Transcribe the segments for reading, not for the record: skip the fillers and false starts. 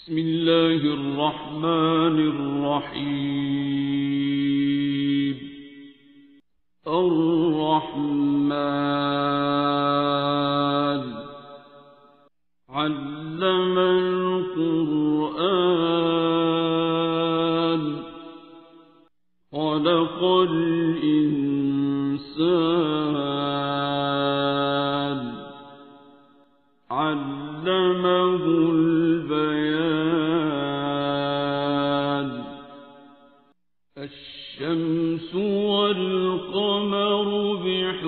بسم الله الرحمن الرحيم. الرحمن علم القرآن خلق الإنسان علمه البيان. الشمس والقمر بحسبان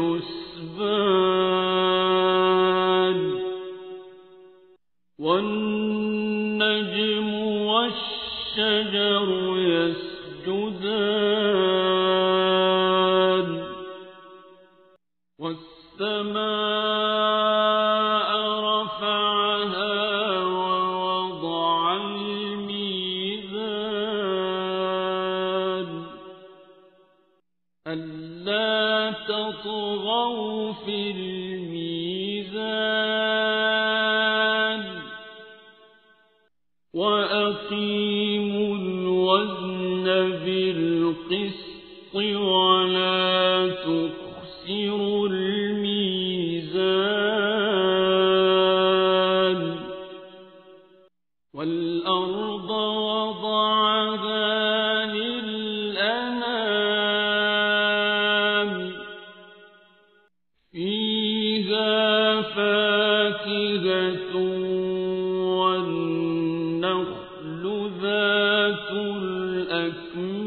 والنجم والشجر يسجدان والسماء رفعها ووضع الميزان ألا تطغوا في الميزان وأقيموا الوزن بالقسط ولا تخسروا الميزان. والأرض وضعها للأنام فيها فاكهة والنخل ذات الأكمام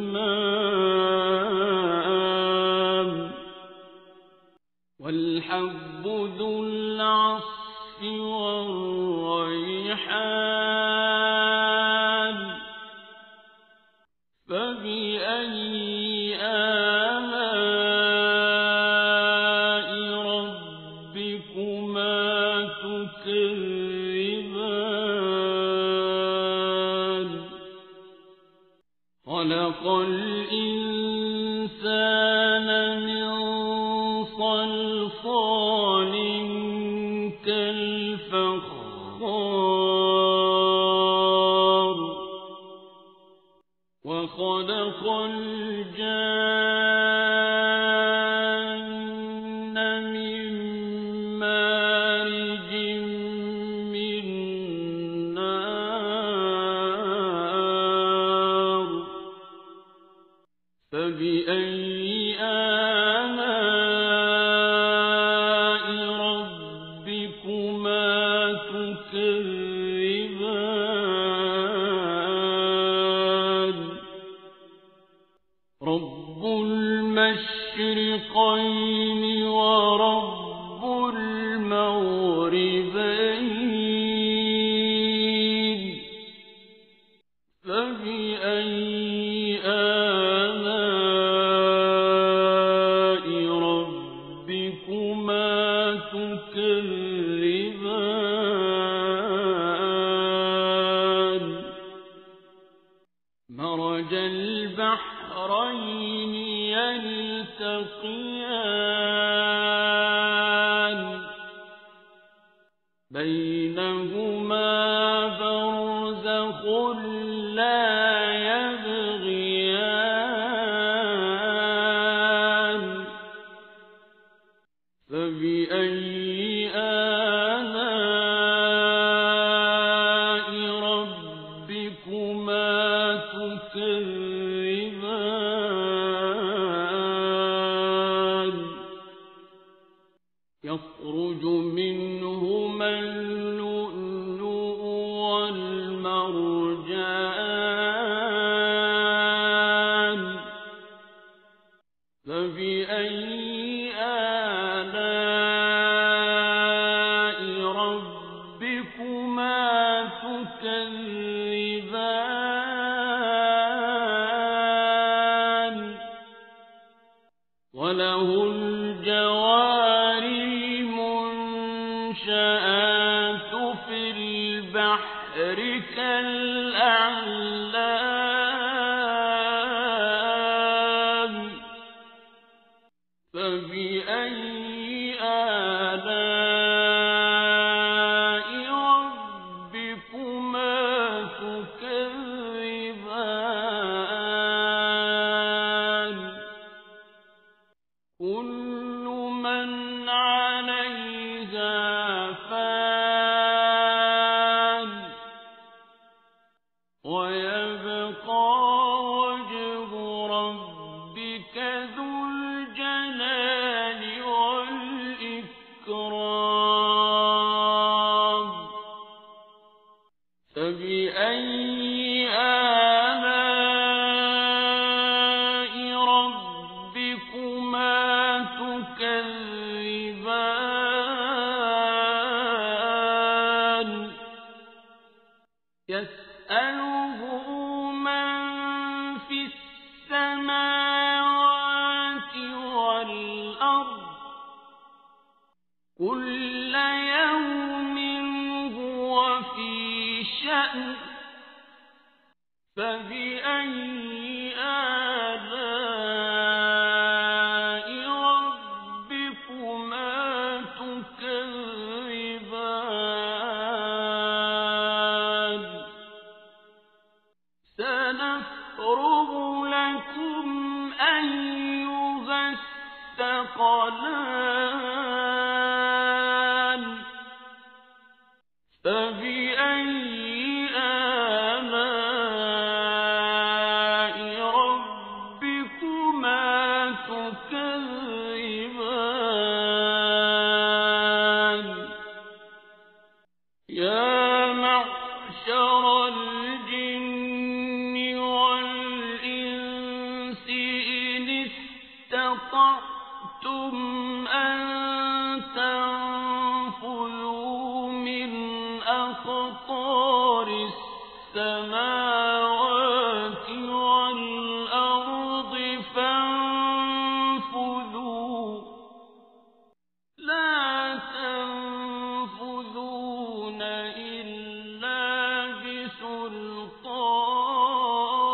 والحب ذو العصف والريحان فبأي آلاء ربكما تكذبان. خلق الإنسان من صلصال كالفخار وخلق الجان من مارج من نار فبأي آلاء ربكما تكذبان. رب المشرقين ورب المغربين فبأي آلاء ربكما تكذبان. مرج البحرين يلتقيان بينهما برزخ لا يبغيان فبأي آلاء ربكما تكذبان. يخرج منهما اللؤلؤ والمرجان فبأي آلاء ربكما تكذبان. وله الجوار المنشآت في البحر كالأعلام من عليها فان ويبقى وجه ربك ذو الجلال والإكرام فبأي آلاء ربكما تكذبان يسأله من في السماوات والأرض كل يوم هو في شأن فبأي آلاء ربكما تكذبان سنفرغ لكم أيها الثقلان فبأي آلاء ربكما تكذبان يا معشر الجن والإنس إن استطعتم أن تنفذوا من أقطار السماوات والأرض فانفذوا لا تنفذون إلا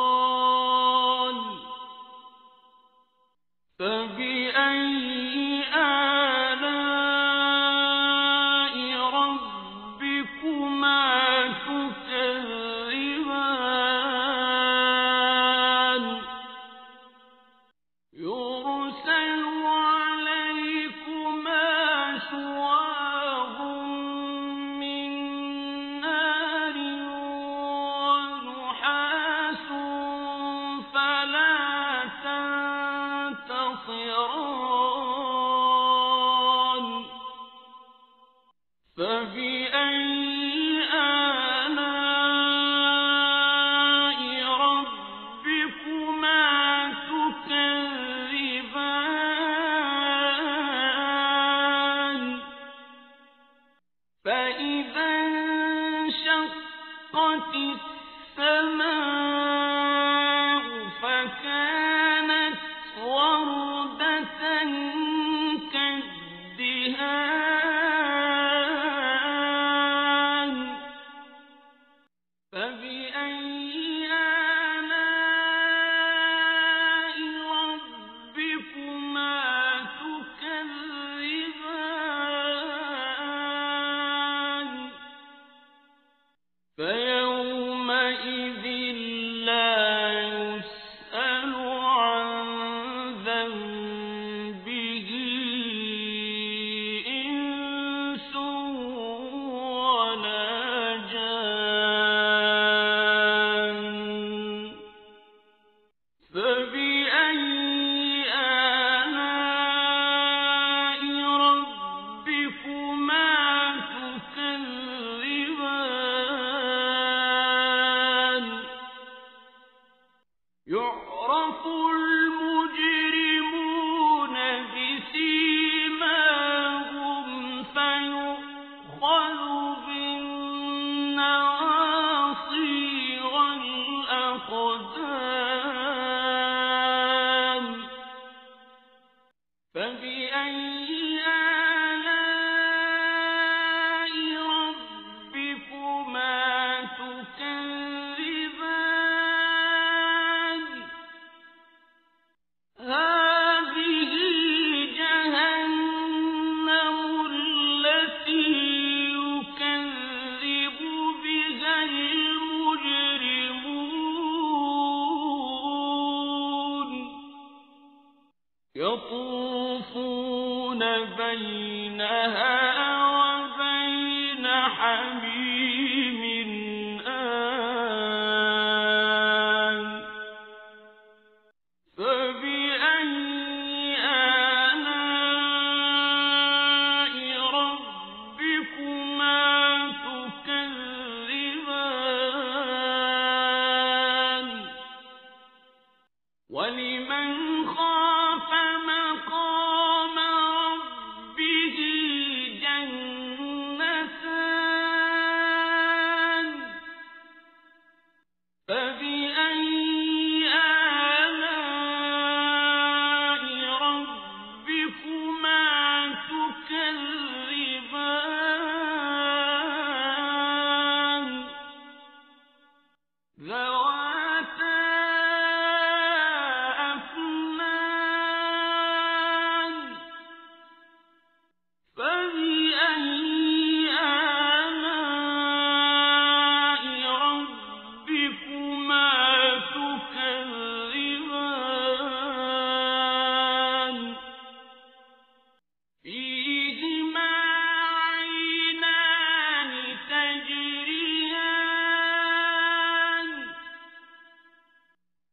بسلطان فبأي آلاء ربكما تكذبان يرسل عليكما شواظ من نار ونحاس فلا تنتصران فبأي آلاء ربكما تكذبان فإذا انشقت السماء فكانت وردة كالدهان فبأي آلاء ربكما تكذبان فيومئذ بينها وبين حميم آن فبأي آلاء ربكما تكذبان ولمن خاف مقام ربه جنتان فبأي آلاء ربكما تكذبان ذواتا أفنان فبأي آلاء ربكما تكذبان فيهما عينان تجريان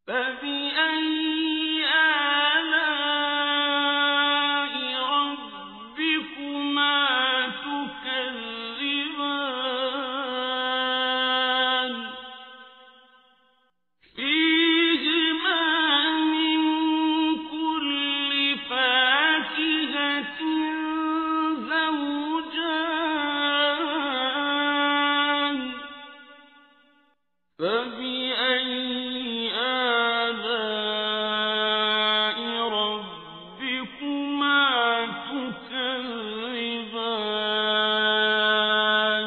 فبأي آلاء ربكما تكذبان فيهما من كل فاكهة زوجان فبأي آلاء ربكما تكذبان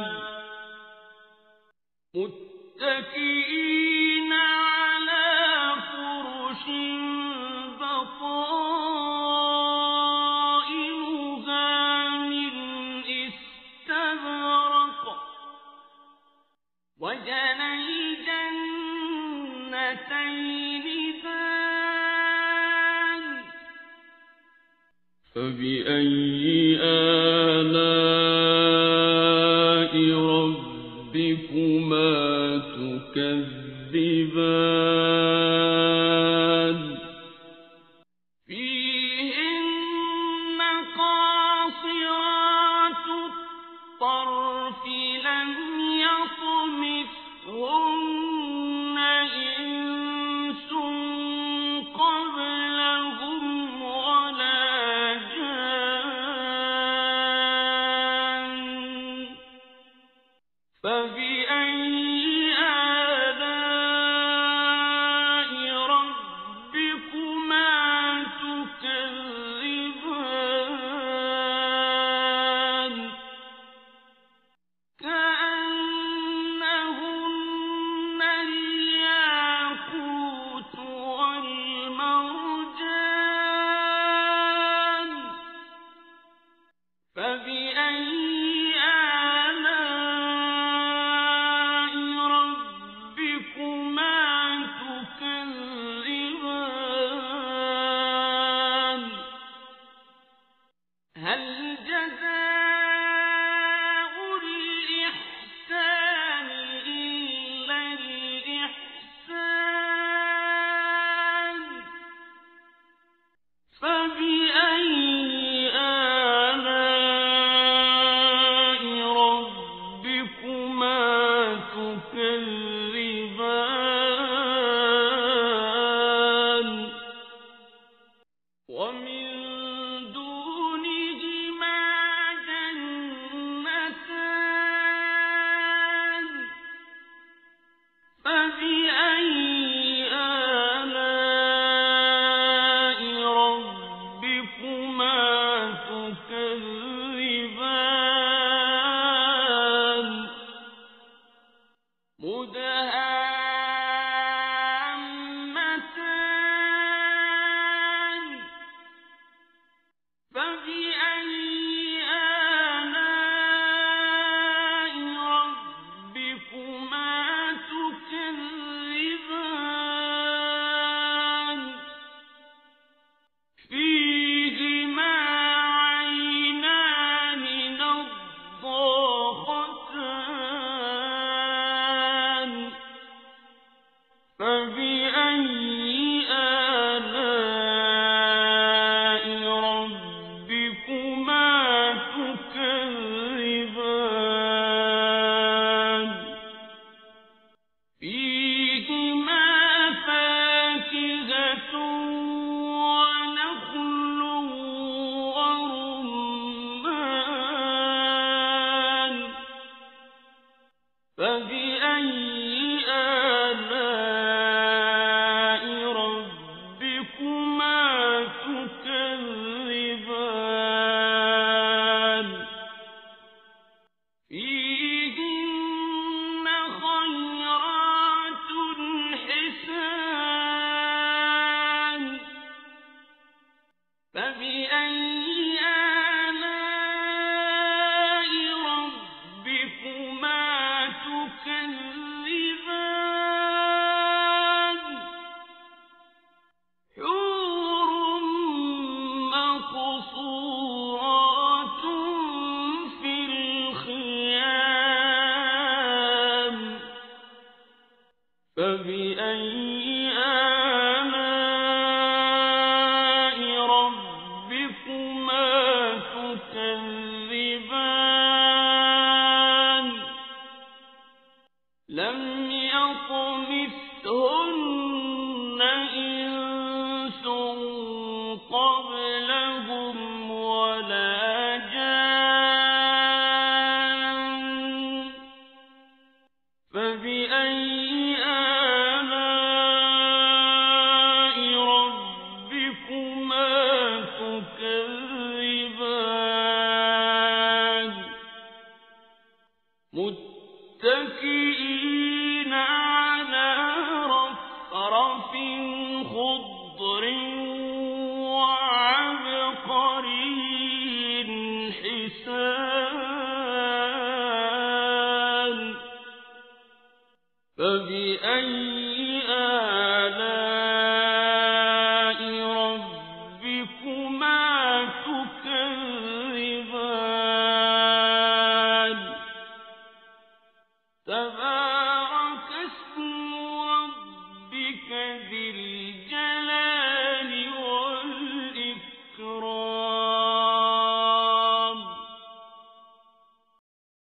متكئين على فرش بطائنها من استبرق وجنى الجنتين دان فبأي آلاء ربكما تكذبان فيهن قاصرات الطرف لم يطمثهن إنس قبلهم ولا جان فبأي آلاء ربكما تكذبان كأنهن الياقوت والمرجان فبأي آلاء ربكما تكذبان هل جزاء الإحسان إلا الإحسان فبأي آلاء لم يطمثهن إنس قبلهم ولا جان فبأي آلاء ربكما تكذبان متكئين على رفرف خضر وعبقري حسان فبأي آلاء ربكما تكذبان